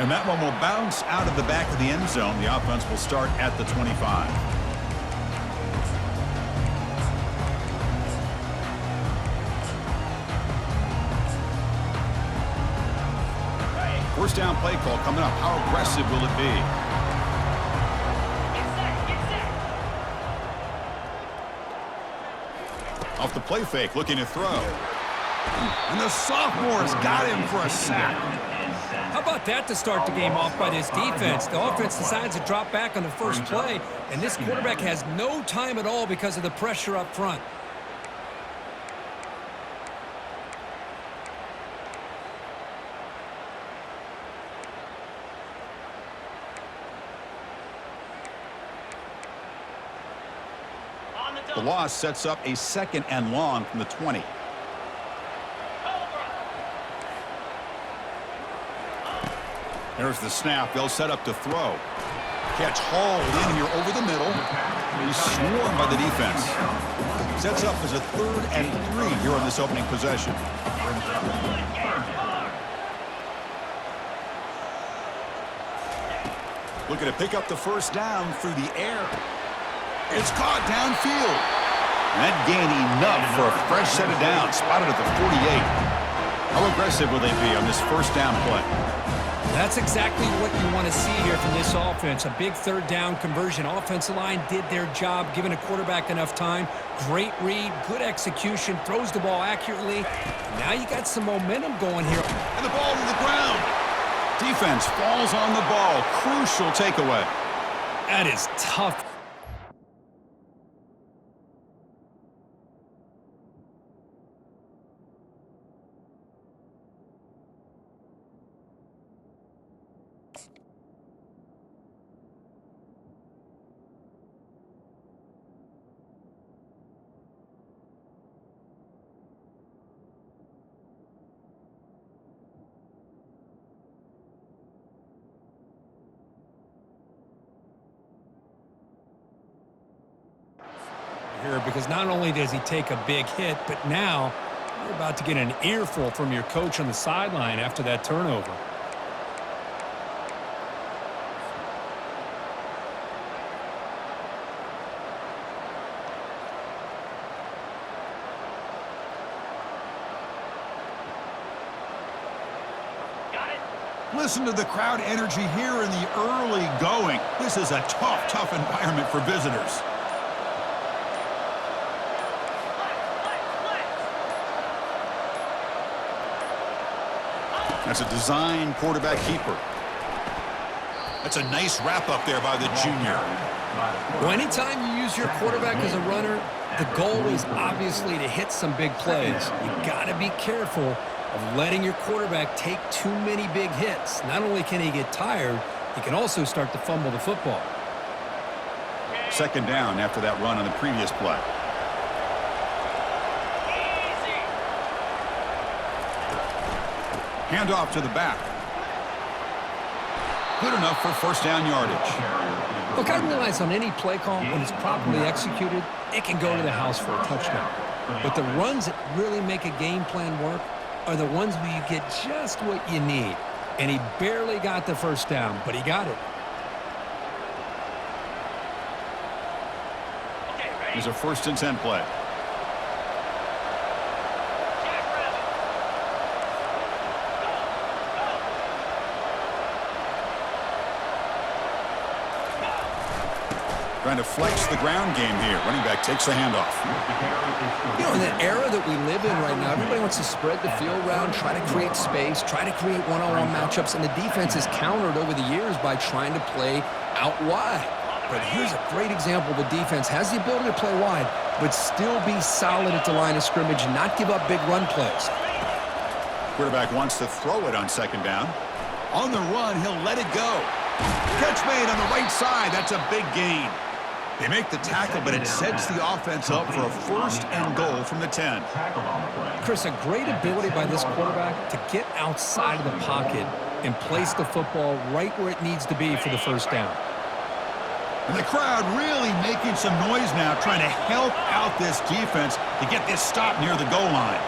And that one will bounce out of the back of the end zone. The offense will start at the 25. First down play call coming up. How aggressive will it be? Off the play fake, looking to throw. And the sophomore's got him for a sack. How about that to start the game off by this defense? The offense decides to drop back on the first play, and this quarterback has no time at all because of the pressure up front. The loss sets up a 2nd and long from the 20. There's the snap. They'll set up to throw. Catch hauled in here over the middle. He's swarmed by the defense. Sets up as a 3rd and 3 here on this opening possession. Looking to pick up the first down through the air. It's caught downfield. And that gained enough for a fresh set of downs. Spotted at the 48. How aggressive will they be on this first down play? That's exactly what you want to see here from this offense. A big 3rd down conversion. Offensive line did their job, giving a quarterback enough time. Great read, good execution, throws the ball accurately. Now you got some momentum going here. And the ball to the ground. Defense falls on the ball. Crucial takeaway. That is tough. Here, because not only does he take a big hit, but now you're about to get an earful from your coach on the sideline after that turnover. Listen to the crowd energy here in the early going. This is a tough environment for visitors. That's a design quarterback keeper. That's a nice wrap up there by the junior. Well, anytime you use your quarterback as a runner, the goal is obviously to hit some big plays. You got to be careful of letting your quarterback take too many big hits. Not only can he get tired, he can also start to fumble the football. 2nd down after that run on the previous play. Handoff to the back. Good enough for first down yardage. Look, I realize on any play call, when it's properly executed, it can go to the house for a touchdown. But the runs that really make a game plan work are the ones where you get just what you need. And he barely got the first down, but he got it. Here's a 1st and 10 play. Trying to flex the ground game here. Running back takes the handoff. You know, in the era that we live in right now, everybody wants to spread the field around, try to create space, try to create one-on-one matchups, and the defense is countered over the years by trying to play out wide. But here's a great example. The defense has the ability to play wide, but still be solid at the line of scrimmage, not give up big run plays. Quarterback wants to throw it on 2nd down. On the run, he'll let it go. Catch made on the right side. That's a big gain. They make the tackle, but it sets the offense up for a 1st and goal from the 10. Chris, a great ability by this quarterback to get outside of the pocket and place the football right where it needs to be for the first down. And the crowd really making some noise now, trying to help out this defense to get this stop near the goal line.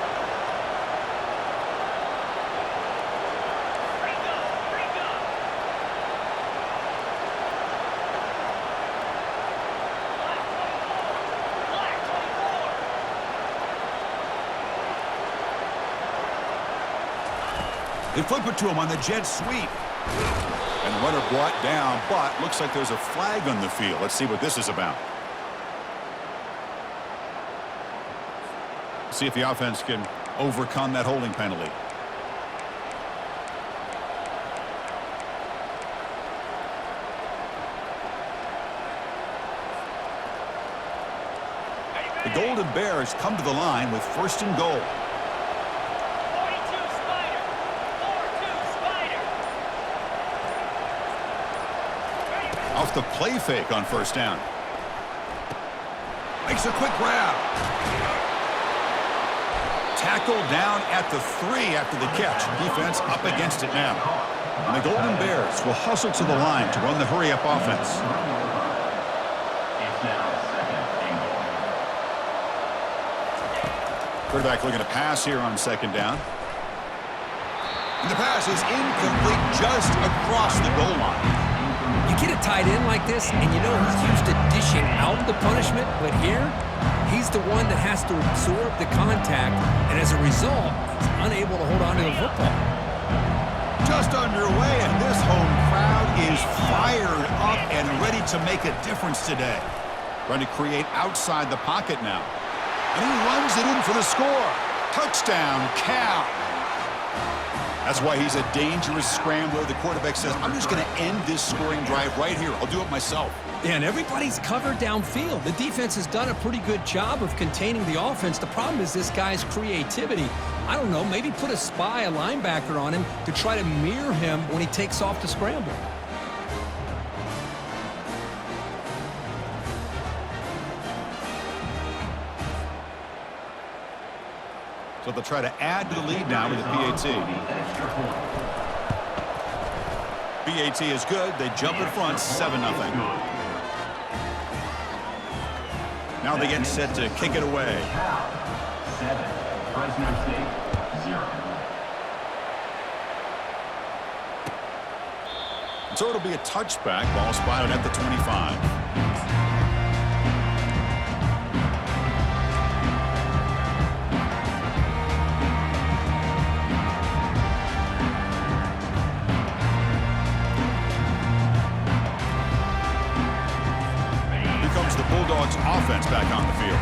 They flip it to him on the jet sweep. And the runner brought down, but looks like there's a flag on the field. Let's see what this is about. See if the offense can overcome that holding penalty. The Golden Bears come to the line with first and goal. 42 Spider. 4-2 Spider. Off the play fake on first down. Makes a quick grab. Tackled down at the 3 after the catch. Defense up against it now. And the Golden Bears will hustle to the line to run the hurry-up offense. Quarterback looking to pass here on second down. And the pass is incomplete just across the goal line. You get a tight end like this, and you know he's used to dishing out the punishment, but here, he's the one that has to absorb the contact, and as a result, he's unable to hold on to the football. Just underway, and this home crowd is fired up and ready to make a difference today. Trying to create outside the pocket now. And he runs it in for the score. Touchdown, Cal. That's why he's a dangerous scrambler. The quarterback says, I'm just going to end this scoring drive right here. I'll do it myself. Yeah, and everybody's covered downfield. The defense has done a pretty good job of containing the offense. The problem is this guy's creativity. I don't know, maybe put a spy, a linebacker on him to try to mirror him when he takes off to scramble. So they'll try to add to the lead now with the PAT. PAT is good. They jump in front, 7-0. Now they get set to kick it away. 7, Fresno State 0. So it'll be a touchback. Ball spotted at the 25. The Bulldogs offense back on the field.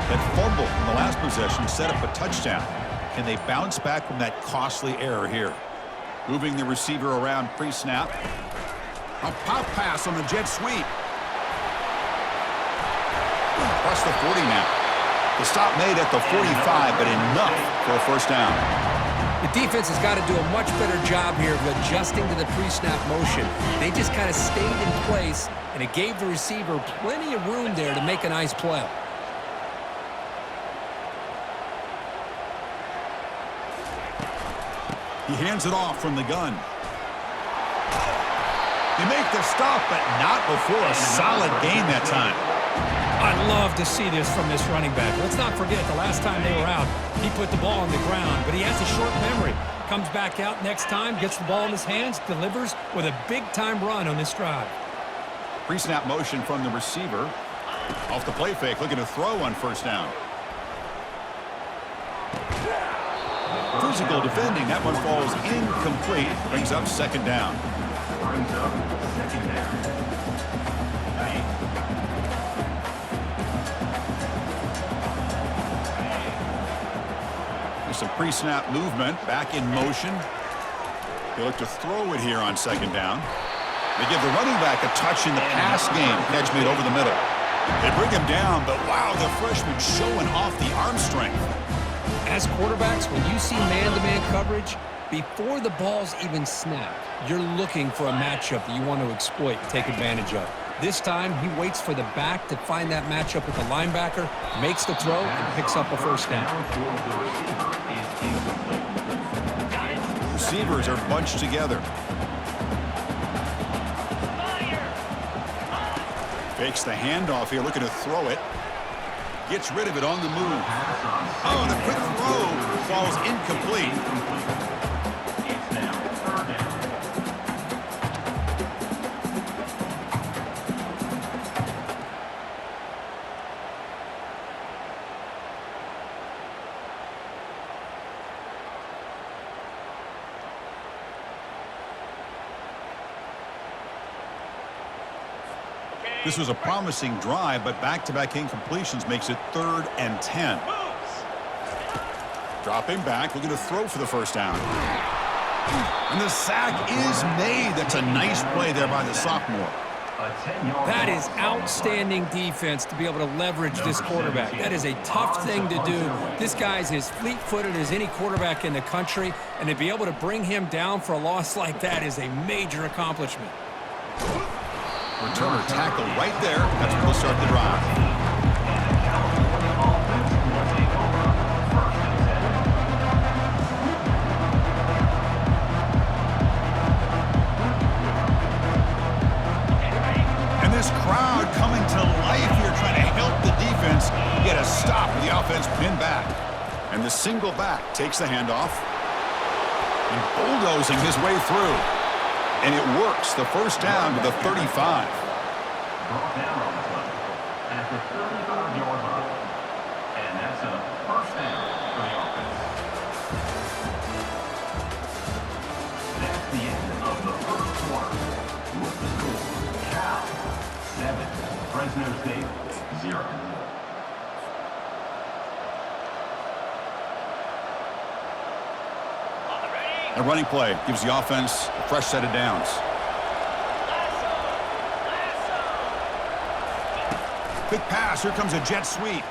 That fumble in the last possession set up a touchdown. Can they bounce back from that costly error here? Moving the receiver around pre-snap. A pop pass on the jet sweep. Across the 40 now. The stop made at the 45, but enough for a first down. The defense has got to do a much better job here of adjusting to the pre-snap motion. They just kind of stayed in place, and it gave the receiver plenty of room there to make a nice play. He hands it off from the gun. They make the stop, but not before a solid gain that time. I'd love to see this from this running back. Let's not forget the last time they were out, he put the ball on the ground, but he has a short memory. Comes back out next time, gets the ball in his hands, delivers with a big-time run on this drive. Pre-snap motion from the receiver. Off the play fake, looking to throw on first down. Physical defending. That one falls incomplete. Brings up second down. Brings up second down. There's some pre-snap movement. Back in motion. They look to throw it here on second down. They give the running back a touch in the pass game. Catch made over the middle. They bring him down, but wow, the freshman showing off the arm strength. As quarterbacks, when you see man-to-man coverage, before the ball's even snapped, you're looking for a matchup that you want to exploit and take advantage of. This time, he waits for the back to find that matchup with the linebacker, makes the throw, and picks up a first down. Receivers are bunched together. Fakes the handoff here, looking to throw it. Gets rid of it on the move. Oh, the quick throw falls incomplete. It's now third down. This was a promising drive, but back-to-back incompletions makes it 3rd and 10. Dropping back, looking to throw for the first down. And the sack is made. That's a nice play there by the sophomore. That is outstanding defense to be able to leverage this quarterback. That is a tough thing to do. This guy's as fleet-footed as any quarterback in the country, and to be able to bring him down for a loss like that is a major accomplishment. Returner tackle right there. That's where we'll start the drive. This crowd coming to life here, trying to help the defense get a stop with the offense pinned back. And the single back takes the handoff and bulldozing his way through. And it works. The first down to the 35. Brought down on the play at the 35-yard line. And that's a first down for the offense. That's the end of the first quarter. With the score, Cal 7, Fresno State 0. A running play gives the offense a fresh set of downs. Quick pass. Here comes a jet sweep.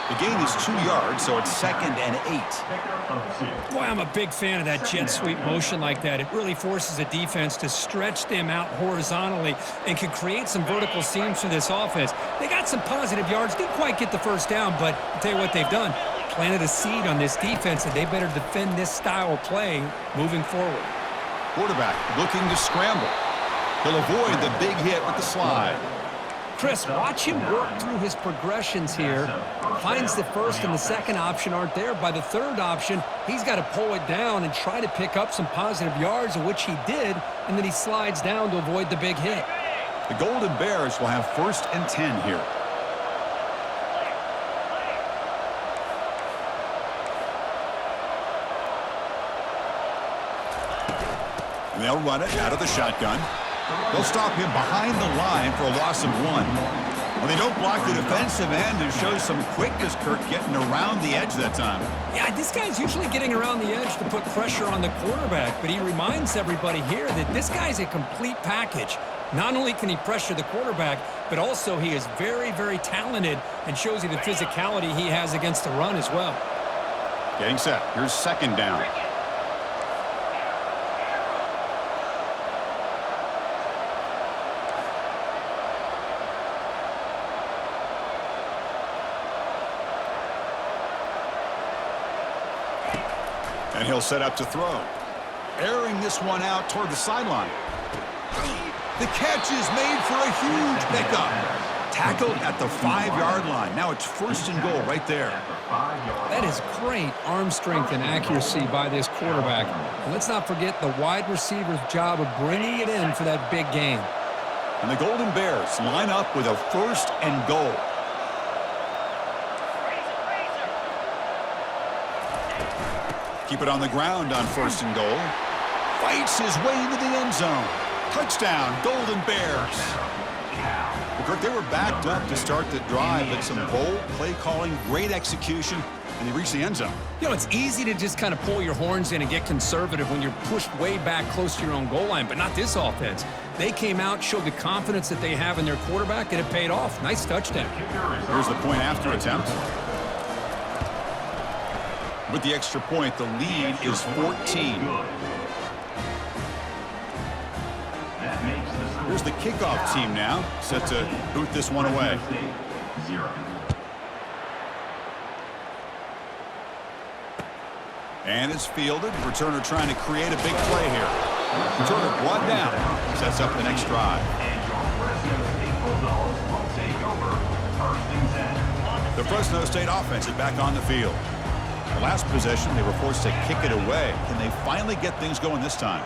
The gain is 2 yards, so it's 2nd and 8. Boy, I'm a big fan of that jet sweep motion like that. It really forces a defense to stretch them out horizontally and can create some vertical seams for this offense. They got some positive yards, didn't quite get the first down, but I'll tell you what they've done. Planted a seed on this defense, and they better defend this style of play moving forward. Quarterback looking to scramble. He'll avoid the big hit with the slide. Chris, watch him work through his progressions here. Finds the first and the second option aren't there. By the third option, he's got to pull it down and try to pick up some positive yards, of which he did, and then he slides down to avoid the big hit. The Golden Bears will have 1st and 10 here. And they'll run it out of the shotgun. They'll stop him behind the line for a loss of 1. Well, they don't block the defensive end and show some quickness, Kirk, getting around the edge that time. Yeah, this guy's usually getting around the edge to put pressure on the quarterback, but he reminds everybody here that this guy's a complete package. Not only can he pressure the quarterback, but also he is very, very talented and shows you the physicality he has against the run as well. Getting set. Here's 2nd down. And he'll set up to throw. Airing this one out toward the sideline. The catch is made for a huge pickup. Tackled at the 5-yard line. Now it's 1st and goal right there. That is great arm strength and accuracy by this quarterback. And let's not forget the wide receiver's job of bringing it in for that big gain. And the Golden Bears line up with a 1st and goal. Keep it on the ground on 1st and goal. Fights his way into the end zone. Touchdown, Golden Bears. Well, Kirk, they were backed up to start the drive, but some bold play calling, great execution, and they reached the end zone. You know, it's easy to just kind of pull your horns in and get conservative when you're pushed way back close to your own goal line, but not this offense. They came out, showed the confidence that they have in their quarterback, and it paid off. Nice touchdown. Here's the point after attempt. With the extra point, the lead is 14. Here's the kickoff team now, set to boot this one away. And it's fielded. Returner trying to create a big play here. Returner brought down. Sets up the next drive. The Fresno State offense is back on the field. The last possession, they were forced to kick it away. Can they finally get things going this time?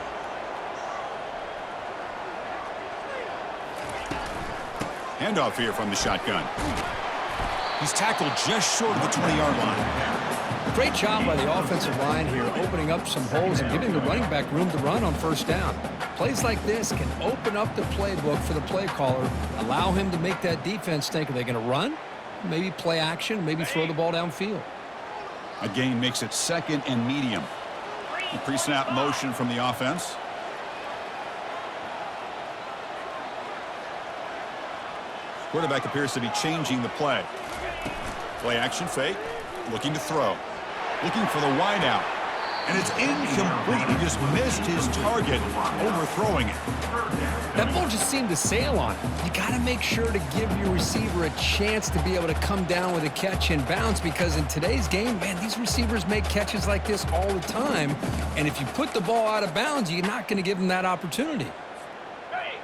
Handoff here from the shotgun. He's tackled just short of the 20-yard line. Great job by the offensive line here, opening up some holes and giving the running back room to run on first down. Plays like this can open up the playbook for the play caller, allow him to make that defense think, are they going to run? Maybe play action, maybe throw the ball downfield. A gain makes it second and medium. The pre-snap motion from the offense. Quarterback appears to be changing the play. Play action fake. Looking to throw. Looking for the wide out. And it's incomplete. He just missed his target, overthrowing it. That ball just seemed to sail on him. You got to make sure to give your receiver a chance to be able to come down with a catch and bounce, because in today's game, man, these receivers make catches like this all the time. And if you put the ball out of bounds, you're not going to give them that opportunity.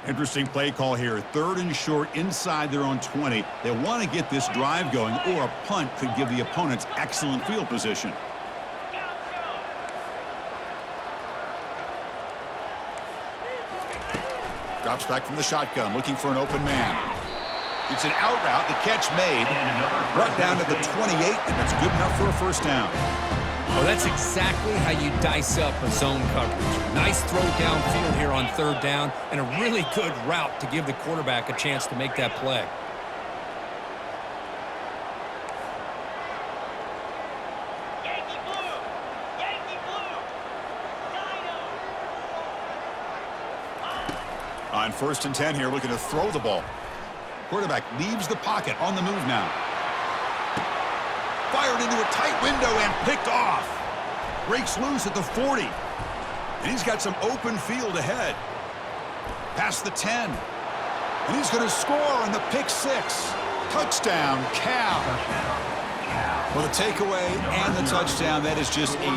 Interesting play call here. 3rd and short inside their own 20. They want to get this drive going, or a punt could give the opponents excellent field position. Drops back from the shotgun, looking for an open man. It's an out route. The catch made. Brought down to the 28, and that's good enough for a first down. Well, that's exactly how you dice up a zone coverage. Nice throw downfield here on 3rd down, and a really good route to give the quarterback a chance to make that play. Yankee blue! Yankee blue! Dino! On 1st and 10 here, looking to throw the ball. Quarterback leaves the pocket, on the move now. Fired into a tight window and picked off. Breaks loose at the 40. And he's got some open field ahead. Past the 10. And he's going to score on the pick 6. Touchdown, Cal. Well, the takeaway and the touchdown, that is just a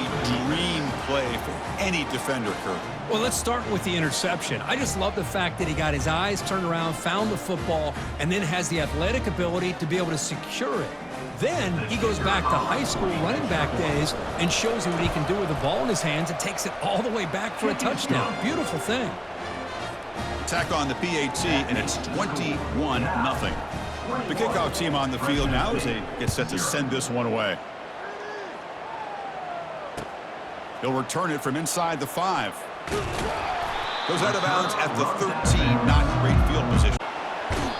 dream play for any defender, Kirk. Well, let's start with the interception. I just love the fact that he got his eyes turned around, found the football, and then has the athletic ability to be able to secure it. Then he goes back to high school running back days and shows you what he can do with the ball in his hands and takes it all the way back for a touchdown. Beautiful thing. Tack on the PAT, and it's 21-0. The kickoff team on the field now as they get set to send this one away. He'll return it from inside the 5. Goes out of bounds at the 13. Not great field position.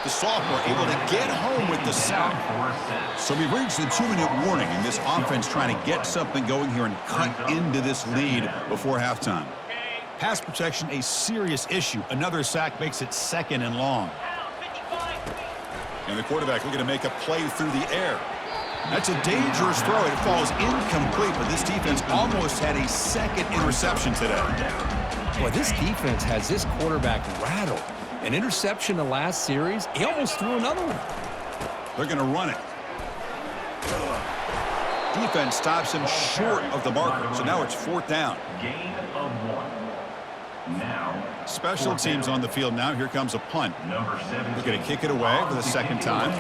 The sophomore able to get home with the sack. So we've reached the 2-minute warning, and this offense trying to get something going here and cut into this lead before halftime. Pass protection, a serious issue. Another sack makes it 2nd and long. And the quarterback looking to make a play through the air. That's a dangerous throw. It falls incomplete, but this defense almost had a 2nd interception today. Boy, this defense has this quarterback rattled. An interception the last series, he almost threw another one. They're going to run it. Defense stops him short of the marker, so now it's 4th down. Gain of 1. Now, Special teams on the field now. Here comes a punt. number 7. They're going to kick it away for the 2nd time.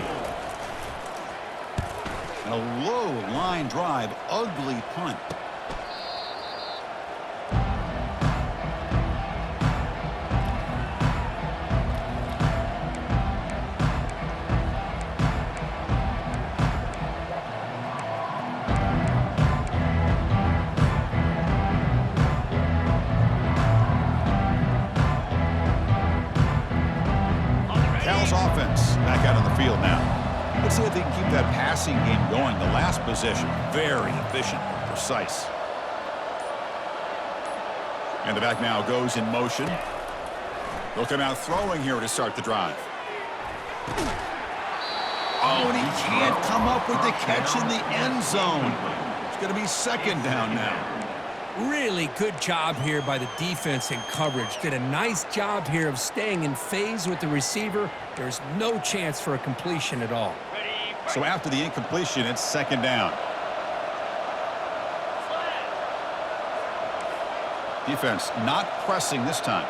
And a low line drive, ugly punt. Cal's offense back out on the field now. Let's see if they can keep that passing game going. The last possession, very efficient, precise. And the back now goes in motion. They'll come out throwing here to start the drive. Oh, and he can't come up with the catch in the end zone. It's going to be 2nd down now. Really good job here by the defense in coverage. Did a nice job here of staying in phase with the receiver. There's no chance for a completion at all. So after the incompletion, it's 2nd down. Defense not pressing this time.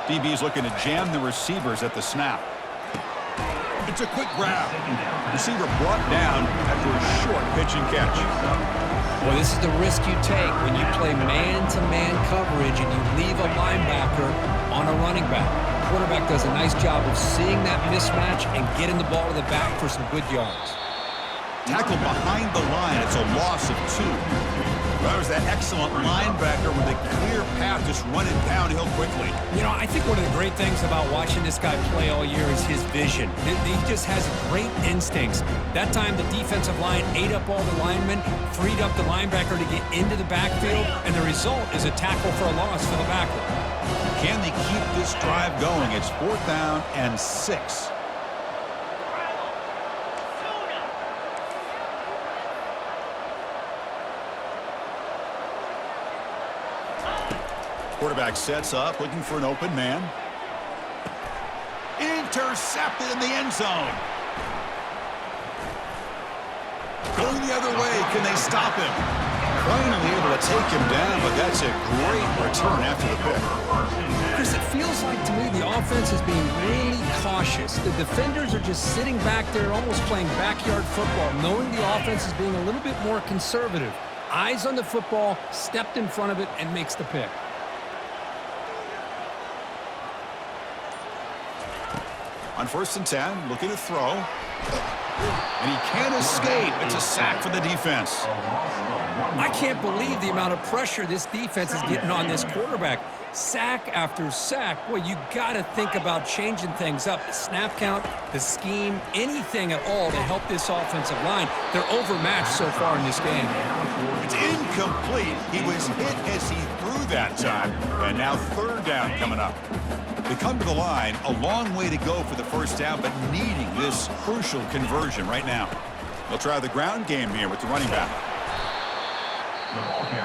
DB's looking to jam the receivers at the snap. It's a quick grab. Receiver brought down after a short pitch and catch. Well, this is the risk you take when you play man-to-man coverage and you leave a linebacker on a running back. quarterback does a nice job of seeing that mismatch and getting the ball to the back for some good yards. Tackled behind the line. It's a loss of 2. That was that excellent linebacker with a clear path just running downhill quickly. You know, I think one of the great things about watching this guy play all year is his vision. He just has great instincts. That time, the defensive line ate up all the linemen, freed up the linebacker to get into the backfield, and the result is a tackle for a loss for the backer. Can they keep this drive going? It's 4th down and 6. Quarterback sets up, looking for an open man. Intercepted in the end zone. Going the other way. Can they stop him? Finally able to take him down, but that's a great return after the pick. Chris, it feels like to me the offense is being really cautious. The defenders are just sitting back there almost playing backyard football, knowing the offense is being a little bit more conservative. Eyes on the football, stepped in front of it, and makes the pick. On 1st and 10, looking to throw. And he can't escape. It's a sack for the defense. I can't believe the amount of pressure this defense is getting on this quarterback. Sack after sack. Boy, you got to think about changing things up. The snap count, the scheme, anything at all to help this offensive line. They're overmatched so far in this game. It's incomplete. He was hit as he threw that time. And now 3rd down coming up. They come to the line, a long way to go for the 1st down, but needing this crucial conversion right now. They'll try the ground game here with the running back.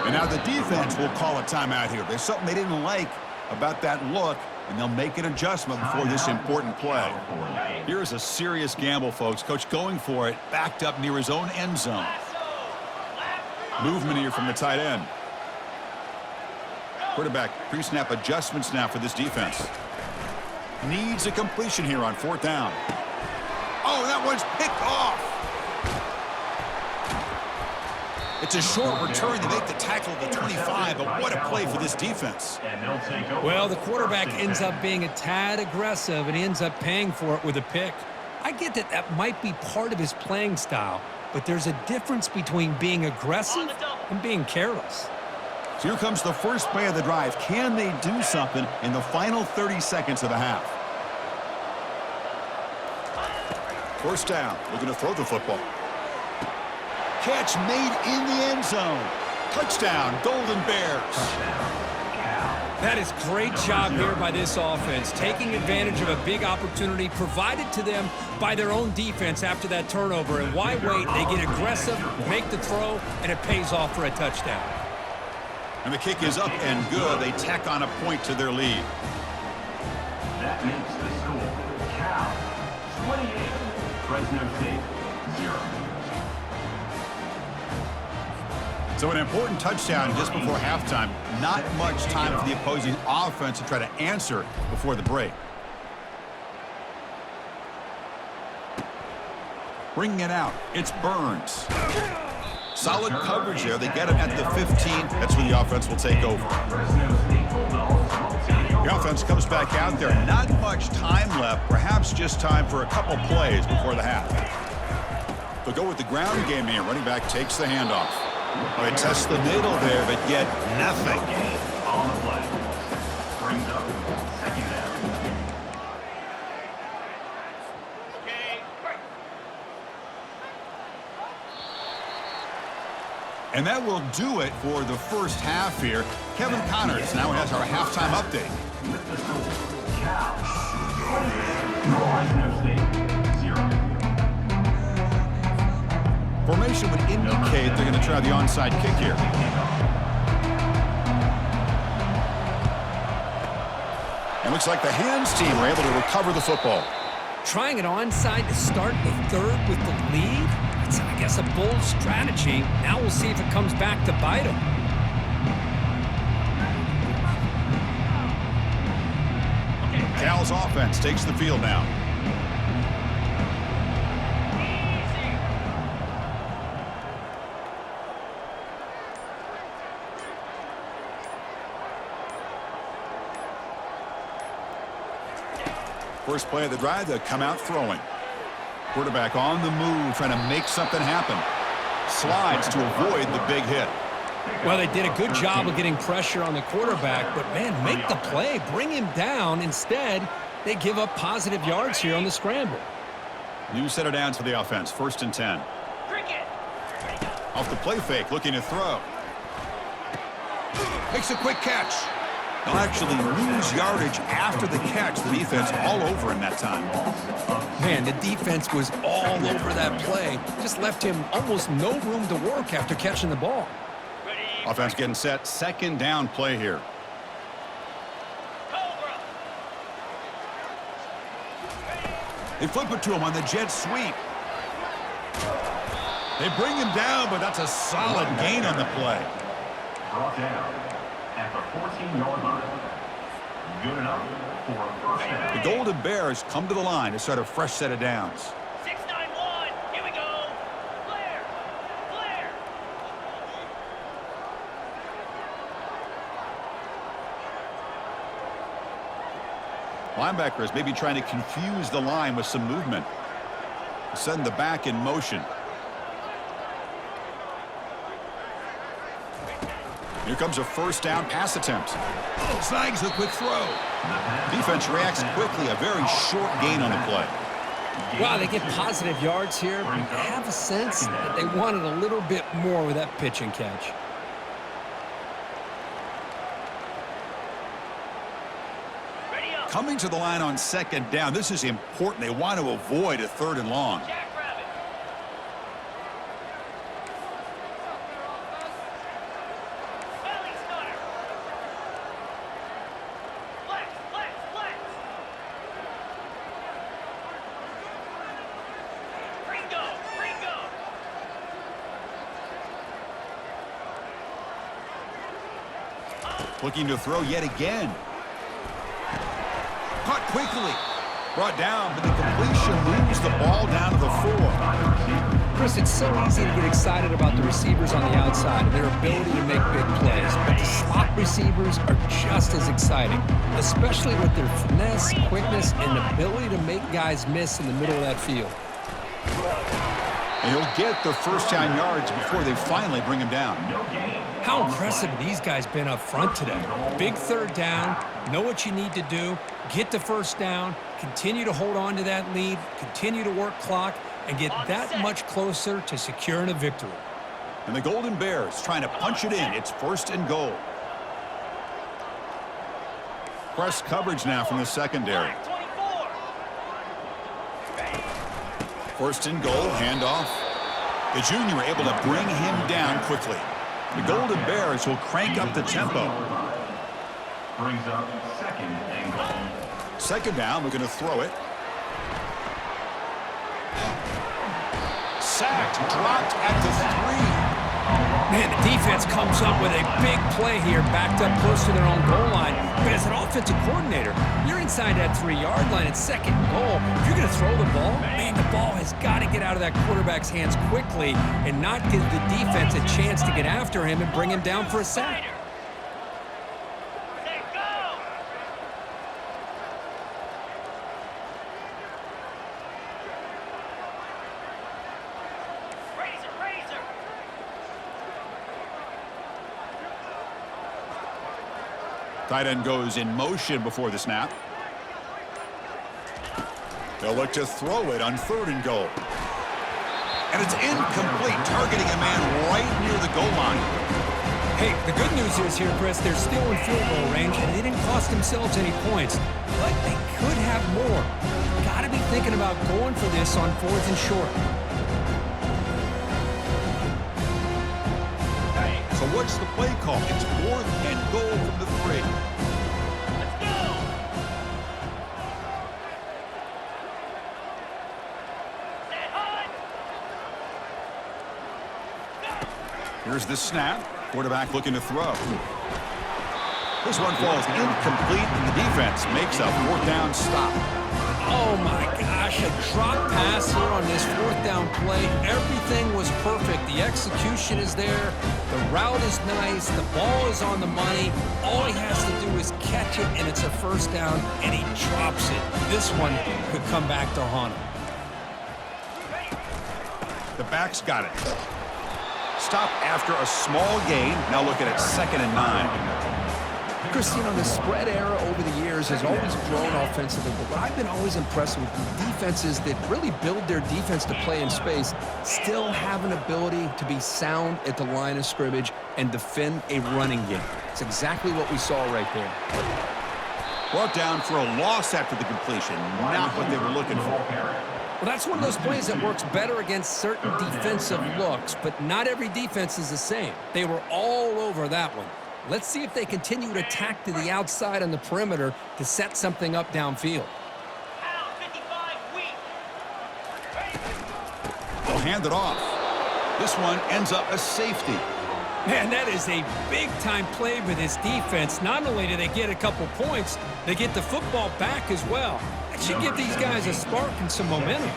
And now the defense will call a timeout here. There's something they didn't like about that look, and they'll make an adjustment before this important play. Here's a serious gamble, folks. Coach going for it, backed up near his own end zone. Movement here from the tight end. Quarterback pre-snap adjustments now for this defense. Needs a completion here on 4th down. Oh, that one's picked off. It's a short return to make the tackle at the 25, but what a play for this defense. Well, the quarterback ends up being a tad aggressive, and he ends up paying for it with a pick. I get that that might be part of his playing style, but there's a difference between being aggressive and being careless. So here comes the first play of the drive. Can they do something in the final 30 seconds of the half? 1st down, looking to throw the football. Catch made in the end zone. Touchdown, Golden Bears. That is great job here by this offense, taking advantage of a big opportunity provided to them by their own defense after that turnover. And why wait? They get aggressive, make the throw, and it pays off for a touchdown. And the kick is up and good. They tack on a point to their lead. That makes the score Cal 28, Fresno State 0. So an important touchdown just before halftime. Not much time for the opposing offense to try to answer before the break. Bringing it out, it's Burns. Solid coverage there. They get him at the 15. That's where the offense will take over. The offense comes back out there. Not much time left. Perhaps just time for a couple plays before the half. They'll go with the ground game here. Running back takes the handoff. Well, they test the middle there, but get nothing. On the play. Brings up 2nd down. And that will do it for the first half here. Kevin Connors now has our halftime update. With the score, Cal 28, Fresno State 0. Formation would indicate they're going to try the onside kick here. And looks like the hands team were able to recover the football. Trying an onside to start the 3rd with the lead? It's, I guess, a bold strategy. Now we'll see if it comes back to bite them. Cal's offense takes the field now. First play of the drive, they'll come out throwing. Quarterback on the move, trying to make something happen. Slides to avoid the big hit. Well, they did a good job of getting pressure on the quarterback, but, man, make the play. Bring him down. Instead, they give up positive yards here on the scramble. New set of downs for the offense. 1st and 10. Cricket. Off the play fake, looking to throw. Makes a quick catch. They'll actually lose yardage after the catch. The defense all over him that time. Man, the defense was all over that play. Just left him almost no room to work after catching the ball. Ready. Offense getting set. 2nd down play here. Cobra. They flip it to him on the jet sweep. They bring him down, but that's a solid gain on the play. Brought down at the 14-yard line. Good enough for a first down. The Golden Bears come to the line to start a fresh set of downs. 6-9-1. Here we go. Flare. Flare. Linebackers maybe trying to confuse the line with some movement. Send the back in motion. Here comes a 1st down pass attempt. Snags the quick throw. Defense reacts quickly. A very short gain on the play. Wow, they get positive yards here. I have a sense that they wanted a little bit more with that pitch and catch. Ready up. Coming to the line on 2nd down. This is important. They want to avoid a 3rd and long. Jackrabbit. Belly stunner. Flex, flex, flex. Ringo, Ringo. Looking to throw yet again. Caught quickly. Brought down, but the completion moves the ball down to the 4. Chris, it's so easy to get excited about the receivers on the outside and their ability to make big plays, but the slot receivers are just as exciting, especially with their finesse, quickness, and ability to make guys miss in the middle of that field. And he'll get the 1st down yards before they finally bring him down. How impressive have these guys been up front today? Big 3rd down, know what you need to do, get the 1st down, continue to hold on to that lead, continue to work clock, and get that much closer to securing a victory. And the Golden Bears trying to punch it in. It's 1st and goal. Press coverage now from the secondary. 24. 1st and goal, handoff. The junior able to bring him down quickly. The Golden Bears will crank up the tempo. Brings up 2nd and goal. 2nd down, we're going to throw it. Sacked, dropped at the 3. Man, the defense comes up with a big play here, backed up close to their own goal line. But as an offensive coordinator, you're inside that 3-yard line at 2nd and goal. If you're going to throw the ball, man, the ball has got to get out of that quarterback's hands quickly and not give the defense a chance to get after him and bring him down for a sack. Set, go. Razor, razor. Tight end goes in motion before the snap. They'll look to throw it on 3rd and goal. And it's incomplete, targeting a man right near the goal line. Hey, the good news is here, Chris, they're still in field goal range, and they didn't cost themselves any points. But they could have more. Got to be thinking about going for this on 4th and short. So what's the play call? It's 4th and goal from the 3. Let's go. Set, hot. Here's the snap. Quarterback looking to throw. This one falls incomplete, and the defense makes a 4th down stop. Oh, my gosh, a drop pass here on this 4th down play. Everything was perfect. The execution is there. The route is nice. The ball is on the money. All he has to do is catch it, and it's a 1st down, and he drops it. this one could come back to haunt him. The back's got it. Stop after a small gain. Now looking at 2nd and 9. Christine, the spread era over the years has always grown offensively, but what I've been always impressed with the defenses that really build their defense to play in space still have an ability to be sound at the line of scrimmage and defend a running game. It's exactly what we saw right there. Brought down for a loss after the completion. Not what they were looking for. Well, that's one of those plays that works better against certain defensive looks, but not every defense is the same. They were all over that one. Let's see if they continue to attack to the outside on the perimeter to set something up downfield. Out, 55, weak. They'll hand it off. This one ends up a safety. Man, that is a big-time play with his defense. Not only do they get a couple points, they get the football back as well. That should give these guys a spark and some momentum.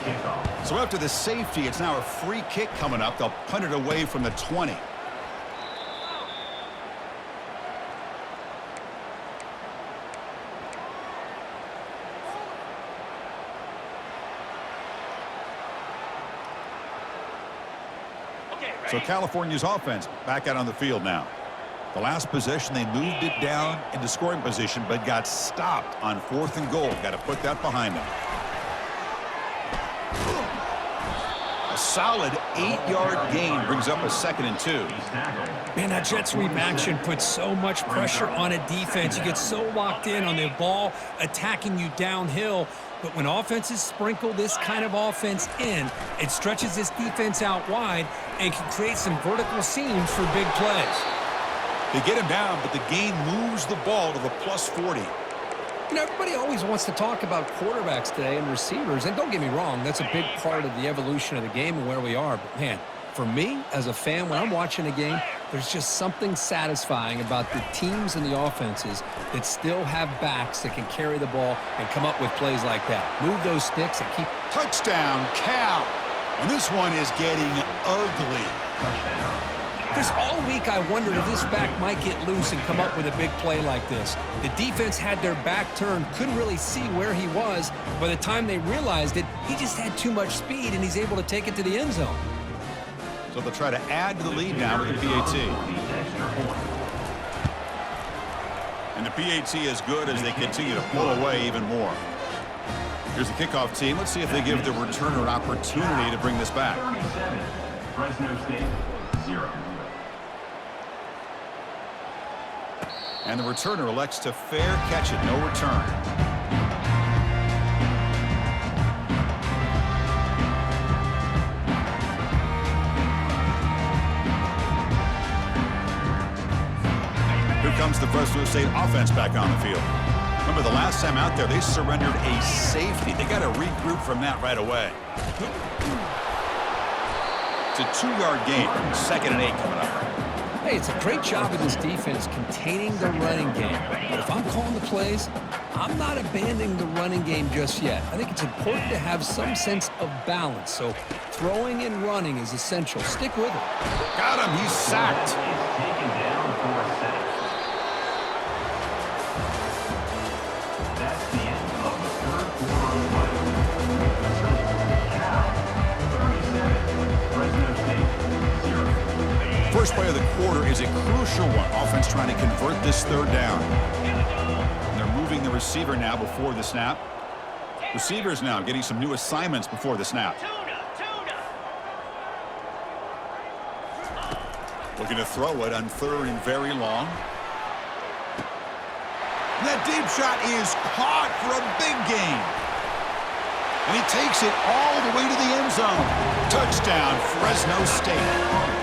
So after the safety, it's now a free kick coming up. They'll punt it away from the 20. So California's offense back out on the field now. The last possession, they moved it down into scoring position, but got stopped on 4th and goal. Got to put that behind them. A solid 8-yard gain brings up a 2nd and 2. Man, that jet sweep action puts so much pressure on a defense. You get so locked in on the ball attacking you downhill. But when offenses sprinkle this kind of offense in, it stretches this defense out wide and can create some vertical seams for big plays. They get him down, but the gain moves the ball to the plus 40. You know, everybody always wants to talk about quarterbacks today and receivers, and don't get me wrong, that's a big part of the evolution of the game and where we are. But, man, for me, as a fan, when I'm watching a game, there's just something satisfying about the teams and the offenses that still have backs that can carry the ball and come up with plays like that. Move those sticks and keep... Touchdown, Cal. And this one is getting ugly. Chris, all week I wondered if this back might get loose and come up with a big play like this. The defense had their back turned, couldn't really see where he was. By the time they realized it, he just had too much speed, and he's able to take it to the end zone. So they'll try to add to the lead now with the PAT. And the PAT is good as they continue to pull away even more. Here's the kickoff team. Let's see if they give the returner an opportunity to bring this back. 37, Fresno State, 0. And the returner elects to fair catch it, no return. Here comes the Fresno State offense back on the field. Remember the last time out there, they surrendered a safety. They got to regroup from that right away. It's a 2-yard gain. 2nd and 8 coming up. Hey, it's a great job of this defense containing the running game. But if I'm calling the plays, I'm not abandoning the running game just yet. I think it's important to have some sense of balance. So throwing and running is essential. Stick with it. Got him. He's sacked. Taken down for a sack. That's the end of the third quarter of play. Cal, 37, Fresno State, 0. First play of the quarter is a crucial one. Offense trying to convert this 3rd down. And they're moving the receiver now before the snap. Receivers now getting some new assignments before the snap. Looking to throw it on 3rd and very long. That deep shot is caught for a big gain. And he takes it all the way to the end zone. Touchdown, Fresno State.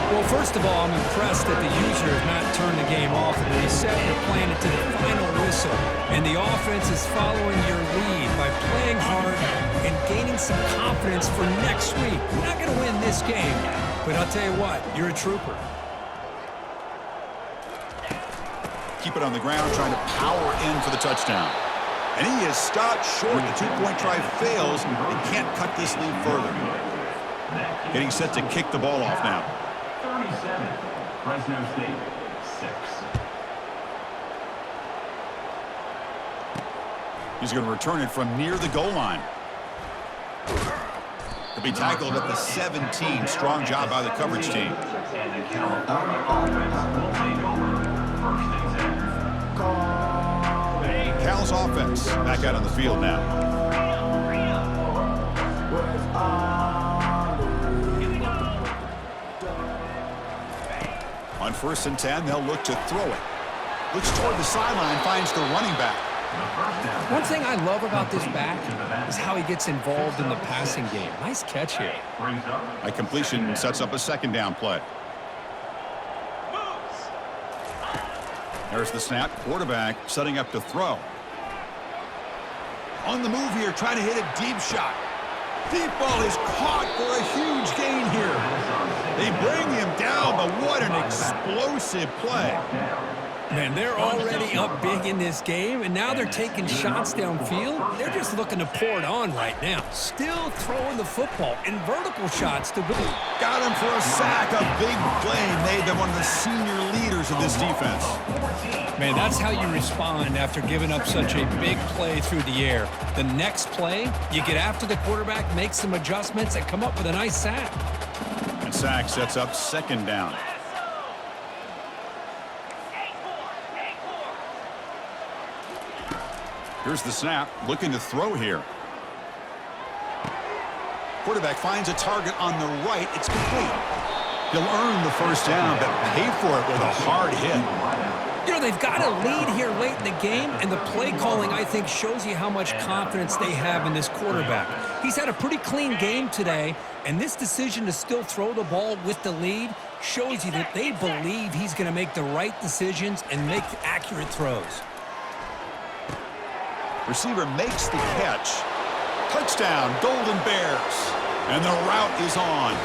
Well, first of all, I'm impressed that the user has not turned the game off. They said they're playing it to the final whistle, and the offense is following your lead by playing hard and gaining some confidence for next week. We're not going to win this game, but I'll tell you what, you're a trooper. Keep it on the ground, trying to power in for the touchdown. And he is stopped short. The 2-point try fails. They can't cut this lead further. Getting set to kick the ball off now. 37, Fresno State, 6. He's going to return it from near the goal line. He'll be tackled at the 17. Strong job by the coverage team. And the California offense will take over 1st and 10. Cal's offense back out on the field now. On 1st and 10, they'll look to throw it. Looks toward the sideline, finds the running back. One thing I love about this back is how he gets involved in the passing game. Nice catch here. A completion sets up a 2nd down play. There's the snap. Quarterback setting up to throw. On the move here, trying to hit a deep shot. Deep ball is caught for a huge gain here. They bring him down, but what an explosive play. Man, they're already up big in this game, and now they're taking shots downfield. They're just looking to pour it on right now. Still throwing the football in vertical shots to boot. Got him for a sack, a big play. Made them one of the senior leaders of this defense. Man, that's how you respond after giving up such a big play through the air. The next play, you get after the quarterback, make some adjustments, and come up with a nice sack. And sack sets up 2nd down. Here's the snap, looking to throw here. Quarterback finds a target on the right. It's complete. He'll earn the 1st down, but pay for it with a hard hit. You know, they've got a lead here late in the game, and the play calling, I think, shows you how much confidence they have in this quarterback. He's had a pretty clean game today, and this decision to still throw the ball with the lead shows you that they believe he's going to make the right decisions and make accurate throws. Receiver makes the catch. Touchdown, Golden Bears. And the route is on.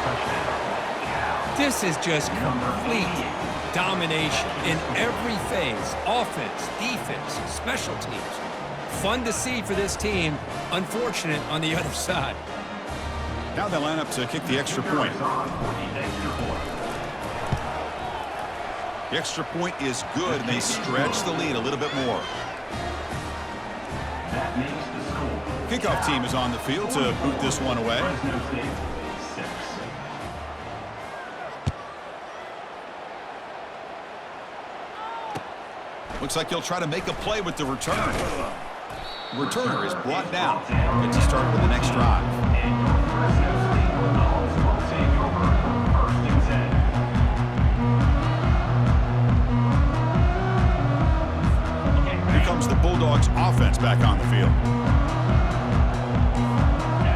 This is just complete domination in every phase. Offense, defense, special teams. Fun to see for this team. Unfortunate on the other side. Now they line up to kick the extra point. The extra point is good, and they stretch the lead a little bit more. That makes the score. Kickoff team is on the field to boot this one away. Fresno State 6. Looks like he'll try to make a play with the return. The returner is brought down. Good to start with the next drive. And Fresno State Bulldogs will take over 1st and 10. Here comes the Bulldogs offense back on the field.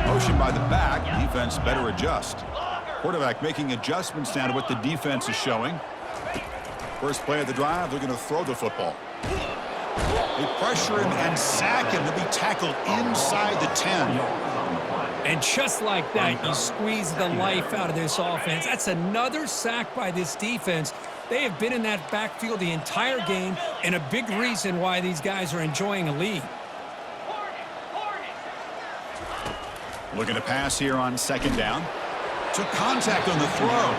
Motion by the back. Defense better adjust. Quarterback making adjustments now to what the defense is showing. First play of the drive, they're going to throw the football. They pressure him and sack him to be tackled inside the 10. And just like that, you squeeze the life out of this offense. That's another sack by this defense. They have been in that backfield the entire game, and a big reason why these guys are enjoying a lead. Looking to pass here on 2nd down. Took contact on the throw.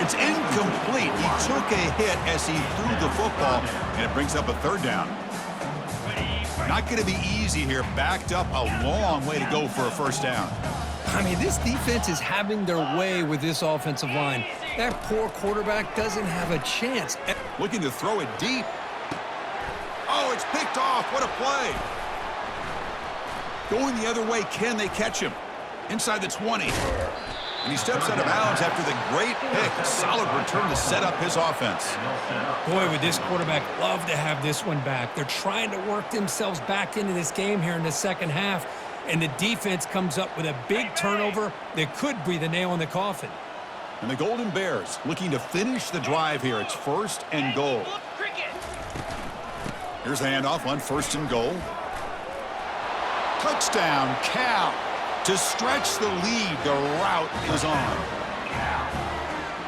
It's incomplete. He took a hit as he threw the football, and it brings up a 3rd down. Not going to be easy here. Backed up a long way to go for a 1st down. I mean, this defense is having their way with this offensive line. That poor quarterback doesn't have a chance. Looking to throw it deep. Oh, it's picked off. What a play. Going the other way, can they catch him? Inside the 20. And he steps out of bounds after the great pick. A solid return to set up his offense. Boy, would this quarterback love to have this one back. They're trying to work themselves back into this game here in the 2nd half, and the defense comes up with a big turnover that could be the nail in the coffin. And the Golden Bears looking to finish the drive here. It's 1st and goal. Here's the handoff on 1st and goal. Touchdown, Cal. To stretch the lead, the route is on.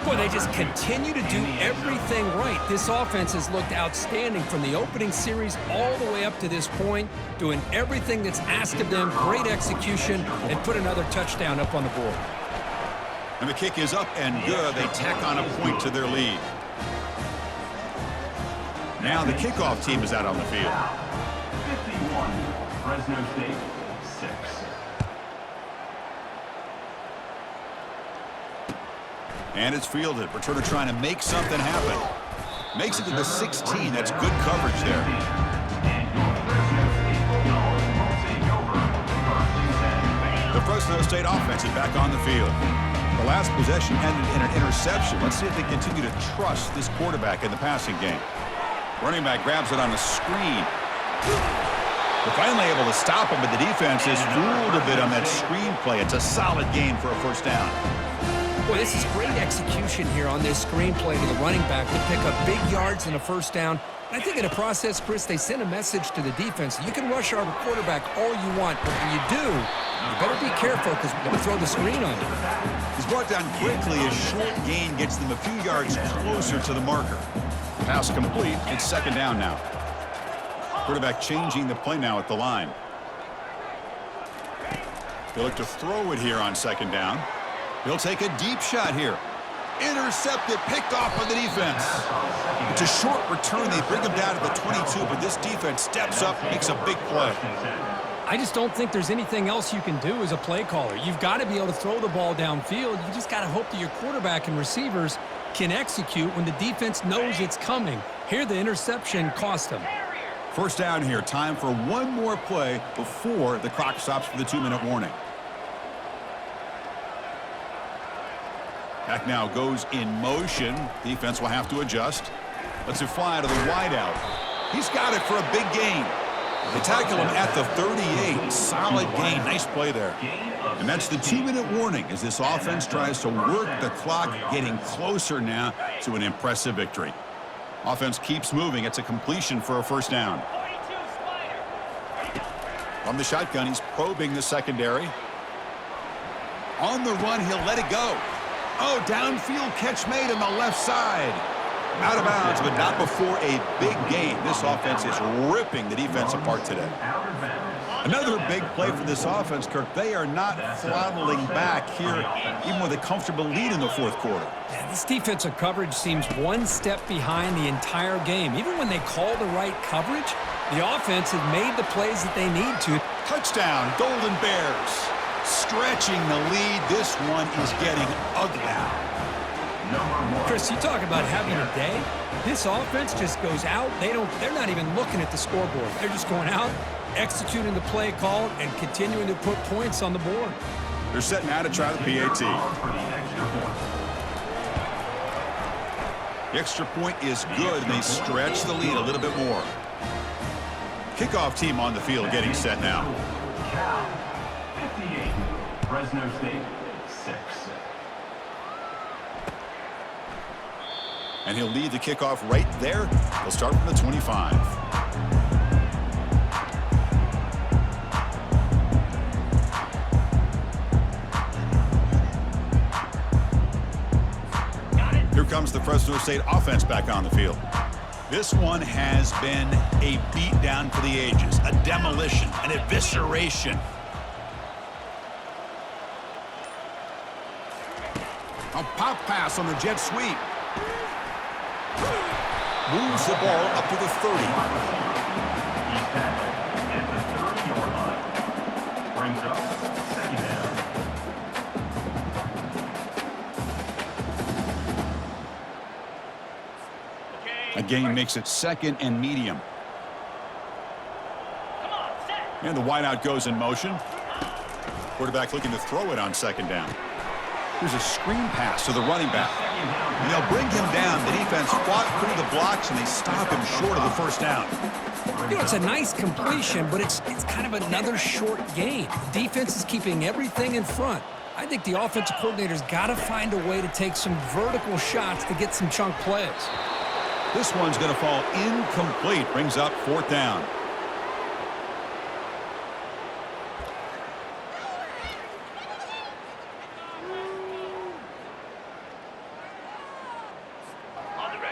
Boy, they just continue to do everything right. This offense has looked outstanding from the opening series all the way up to this point, doing everything that's asked of them, great execution, and put another touchdown up on the board. And the kick is up and good. They tack on a point to their lead. Now the kickoff team is out on the field. 51, Fresno State 6. And it's fielded. Returner trying to make something happen. Makes it to the 16. That's good coverage there. And your Fresno State Bulldogs will take over first and 10. The Fresno State offense is back on the field. The last possession ended in an interception. Let's see if they continue to trust this quarterback in the passing game. Running back grabs it on the screen. They're finally able to stop him, but the defense is fooled a bit on that screen play. It's a solid gain for a first down. Boy, this is great execution here on this screenplay to the running back to pick up big yards and a first down. And I think in the process, Chris, they sent a message to the defense. You can rush our quarterback all you want, but when you do, you better be careful because we're going to throw the screen on you. He's brought down quickly. A short gain gets them a few yards closer to the marker. Pass complete. It's second down now. Quarterback changing the play now at the line. They look to throw it here on second down. He'll take a deep shot here. Intercepted, picked off by the defense. It's a short return. They bring him down to the 22, but this defense steps up, makes a big play. I just don't think there's anything else you can do as a play caller. You've got to be able to throw the ball downfield. You just got to hope that your quarterback and receivers can execute when the defense knows it's coming. Here, the interception cost them. First down here. Time for one more play before the clock stops for the 2-minute warning. Back now goes in motion. Defense will have to adjust. Lets it fly to the wideout. He's got it for a big gain. They tackle him at the 38. Solid gain. Nice play there. And that's the 2-minute warning as this offense tries to work the clock, getting closer now to an impressive victory. Offense keeps moving. It's a completion for a first down. From the shotgun, he's probing the secondary. On the run, he'll let it go. Oh, downfield catch made on the left side. Out of bounds, but not before a big gain. This offense is ripping the defense apart today. Another big play for this offense, Kirk. They are not throttling back here, even with a comfortable lead in the fourth quarter. Yeah, this defensive coverage seems one step behind the entire game. Even when they call the right coverage, the offense has made the plays that they need to. Touchdown, Golden Bears. Stretching the lead. This one is getting ugly now. Chris, you talk about having a day. This offense just goes out. They're not even looking at the scoreboard. They're just going out, executing the play call, and continuing to put points on the board. They're setting out to try the PAT. The extra point is good, and they stretch the lead a little bit more. Kickoff team on the field getting set now. Cal 58, Fresno State 6. And he'll lead the kickoff right there. He'll start from the 25. Here comes the Fresno State offense back on the field. This one has been a beatdown for the ages, a demolition, an evisceration. A pop pass on the jet sweep. Moves the ball up to the 30. He's tackled at the 30-yard line. Brings up second down. A gain makes it second and medium. Come on, set. And the wideout goes in motion. Quarterback looking to throw it on second down. Here's a screen pass to the running back. And they'll bring him down. The defense fought through the blocks, and they stop him short of the first down. You know, it's a nice completion, but it's kind of another short gain. The defense is keeping everything in front. I think the offensive coordinator's got to find a way to take some vertical shots to get some chunk plays. This one's going to fall incomplete. Brings up fourth down.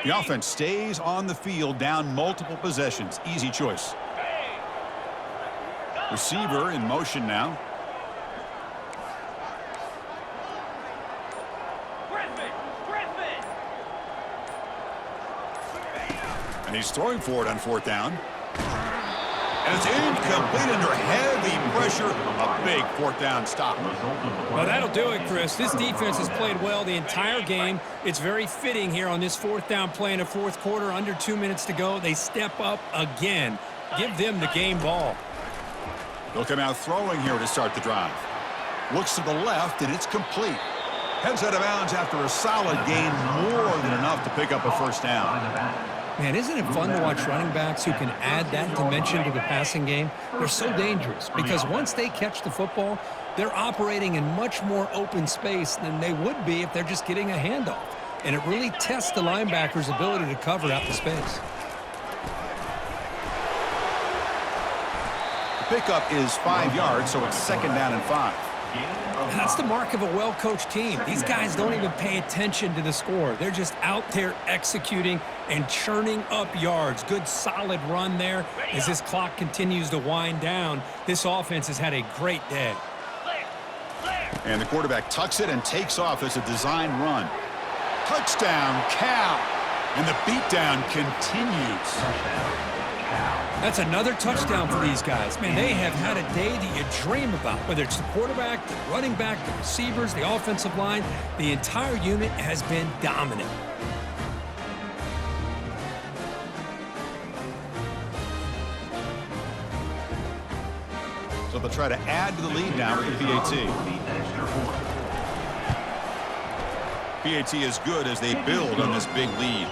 The offense stays on the field, down multiple possessions. Easy choice. Receiver in motion now. Griffin! And he's throwing for it on fourth down. And it's incomplete under heavy pressure. A big fourth down stop. Well, that'll do it, Chris. This defense has played well the entire game. It's very fitting here on this fourth down play in the fourth quarter. Under 2 minutes to go. They step up again. Give them the game ball. They'll come out throwing here to start the drive. Looks to the left, and it's complete. Heads out of bounds after a solid gain, more than enough to pick up a first down. Man, isn't it fun to watch running backs who can add that dimension to the passing game? They're so dangerous because once they catch the football, they're operating in much more open space than they would be if they're just getting a handoff. And it really tests the linebacker's ability to cover out the space. The pickup is 5 yards, so it's second down and 5. That's the mark of a well-coached team. These guys don't even pay attention to the score. They're just out there executing and churning up yards. Good, solid run there. As this clock continues to wind down, this offense has had a great day. And the quarterback tucks it and takes off as a design run. Touchdown, Cal. And the beatdown continues. That's another touchdown for these guys. Man, they have had a day that you dream about, whether it's the quarterback, the running back, the receivers, the offensive line. The entire unit has been dominant. So they'll try to add to the lead now with the PAT. PAT is good as they build on this big lead.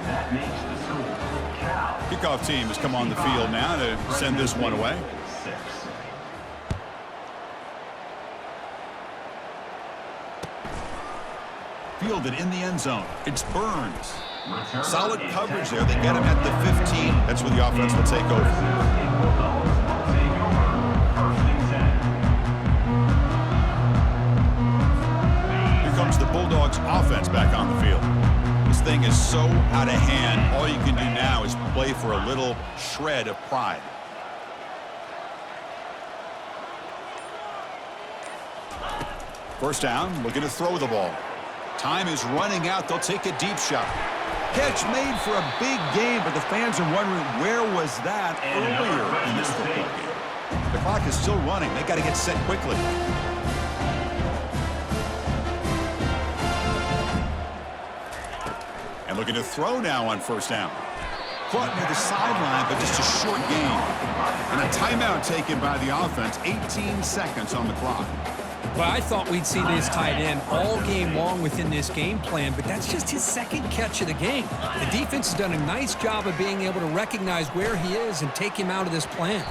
That makes the score. Cal. Kickoff team has come on the field now to send this one away. 6. Fielded in the end zone. It's Burns. Solid coverage there. They get him at the 15. That's where the offense will take over. Here comes the Bulldogs offense back on the field. This thing is so out of hand. All you can do now is play for a little shred of pride. First down, looking to throw the ball. Time is running out. They'll take a deep shot. Catch made for a big game, but the fans are wondering where was that earlier in this football game. The clock is still running. They got to get set quickly. And looking to throw now on first down. Caught near the sideline, but just a short gain. And a timeout taken by the offense. 18 seconds on the clock. Well, I thought we'd see this tight end all game long within this game plan, but that's just his second catch of the game. The defense has done a nice job of being able to recognize where he is and take him out of this plan.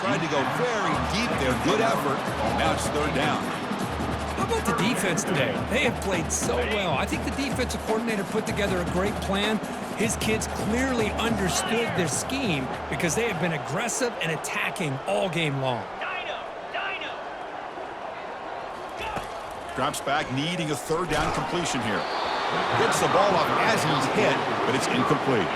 Tried to go very deep there. Good effort. Now it's third down. How about the defense today? They have played so well. I think the defensive coordinator put together a great plan. His kids clearly understood their scheme because they have been aggressive and attacking all game long. Drops back, needing a third down completion here. Gets the ball up as he's hit, but it's incomplete.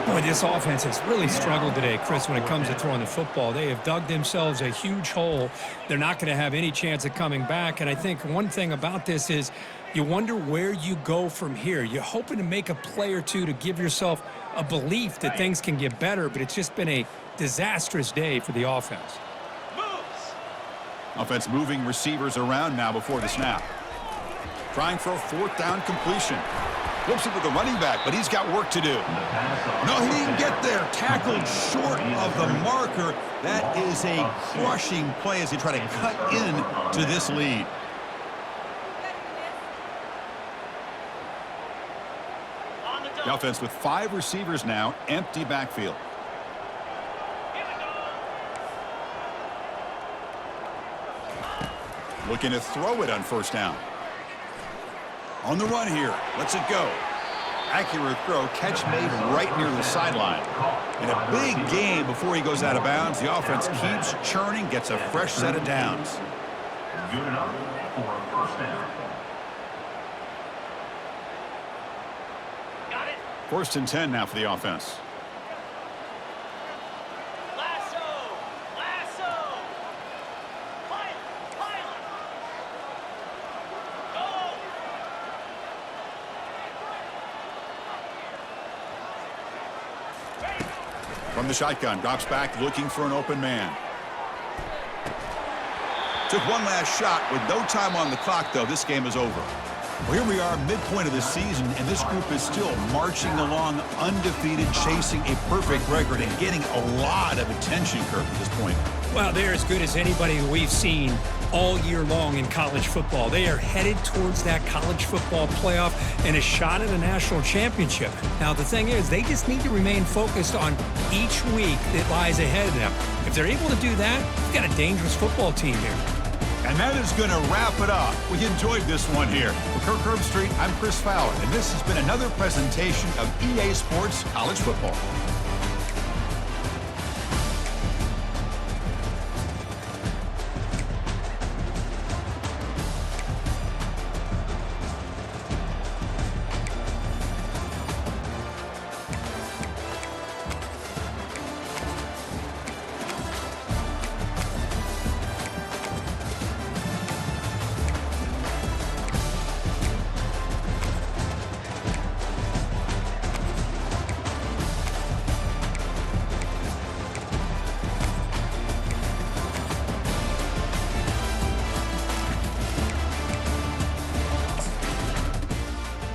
Boy, this offense has really struggled today, Chris, when it comes to throwing the football. They have dug themselves a huge hole. They're not going to have any chance of coming back. And I think one thing about this is you wonder where you go from here. You're hoping to make a play or two to give yourself a belief that things can get better, but it's just been a disastrous day for the offense. Offense moving receivers around now before the snap. Trying for a fourth down completion. Flips it to the running back, but he's got work to do. No, he didn't get there. Tackled short of the marker. That is a crushing play as they try to cut in to this lead. The offense with 5 receivers now, empty backfield. Looking to throw it on first down. On the run here. Lets it go. Accurate throw. Catch made right near the sideline. And a big game before he goes out of bounds. The offense keeps churning. Gets a fresh set of downs. Good enough for a first down. Got it. First and 10 now for the offense. From the shotgun, drops back looking for an open man. Took one last shot with no time on the clock, though. This game is over. Well, here we are, midpoint of the season, and this group is still marching along undefeated, chasing a perfect record and getting a lot of attention, Kirk, at this point. Well, they're as good as anybody we've seen all year long in college football. They are headed towards that college football playoff and a shot at a national championship. Now, the thing is, they just need to remain focused on each week that lies ahead of them. If they're able to do that, we've got a dangerous football team here. And that is going to wrap it up. We enjoyed this one here. For Kirk Herbstreit, I'm Chris Fowler, and this has been another presentation of EA Sports College Football.